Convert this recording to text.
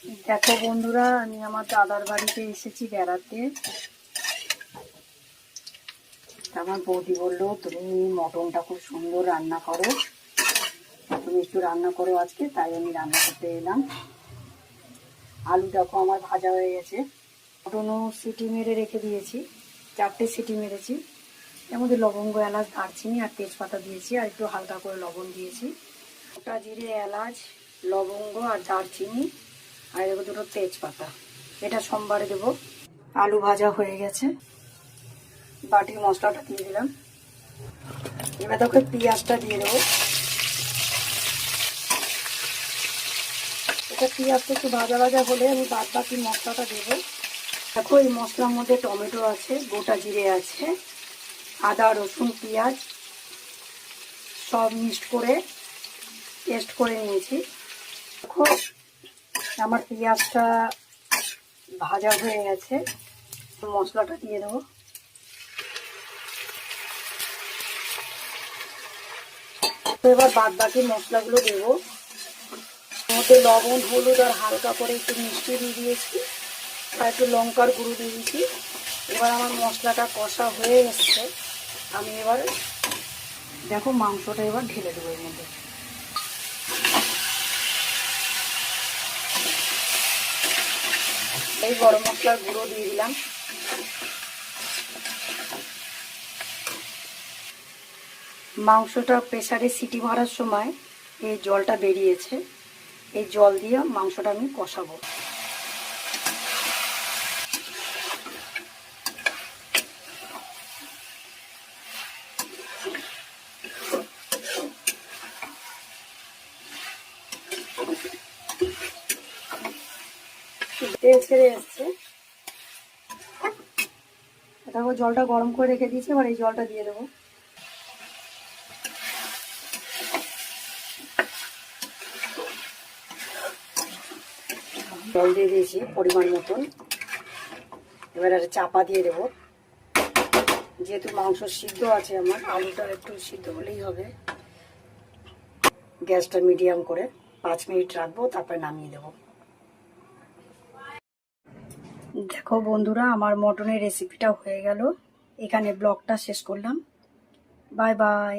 দেখো বন্ধুরা, আমি আমার দাদার বাড়িতে এসেছি বেড়াতে। আমার বৌদি বললো তুমি মটনটা খুব সুন্দর রান্না করো, তুমি একটু রান্না করো আজকে, তাই আমি রান্না করতে এলাম। আলু দেখো আমার ভাজা হয়ে গেছে। মটনও সিটি মেরে রেখে দিয়েছি, 4টে সিটি মেরেছি। এর মধ্যে লবঙ্গ, এলাচ, দারচিনি আর তেজপাতা দিয়েছি, আর একটু হালকা করে লবণ দিয়েছি। গোটা জিরে, এলাচ, লবঙ্গ আর দারচিনি, আর দেবো 2টো তেজপাতা। এটা সোমবারে দেবো। আলু ভাজা হয়ে গেছে, বাটির মশলাটা দিয়ে দিলাম। এবার তোকে পেঁয়াজটা দিয়ে দেবো। এটা পেঁয়াজটা একটু ভাজা ভাজা হলে আমি বাদ বাকি মশলাটা দেবো। দেখো এই মশলার মধ্যে টমেটো আছে, গোটা জিরে আছে, আদা, রসুন, পেঁয়াজ সব মিক্সড করে পেস্ট করে নিয়েছি। দেখো আমার পেঁয়াজটা ভাজা হয়ে গেছে, মশলাটা দিয়ে দেবো। তো এবার বাদ বাকি মশলাগুলো দেবো। মধ্যে লবণ, হলুদ আর হালকা করে একটু মিষ্টি দিয়ে দিয়েছি, আর একটু লঙ্কার গুঁড়ো দিয়ে দিয়েছি। এবার আমার মশলাটা কষা হয়ে এসছে, আমি এবার দেখো মাংসটা এবার ঢেলে দেবো এর মধ্যে। এই গরম মশলার গুঁড়ো দিয়ে দিলাম। মাংসটা প্রেসারে সিটি মারার সময় এই জলটা বেরিয়েছে, এই জল দিয়ে মাংসটা আমি কষাবো। তেল ছেড়ে এসছে, দেখো জলটা গরম করে রেখে দিয়েছি, এবার এই জলটা দিয়ে দেবো। জল দিয়ে দিয়েছি পরিমাণ মতন। এবার একটা চাপা দিয়ে দেবো। যেহেতু মাংস সিদ্ধ আছে, আমার আলুটা একটু সিদ্ধ হলেই হবে। গ্যাসটা মিডিয়াম করে 5 মিনিট রাখবো, তারপরে নামিয়ে দেবো। দেখো বন্ধুরা, আমার মটনের রেসিপিটা হয়ে গেল। এখানে ব্লগটা শেষ করলাম। Bye bye.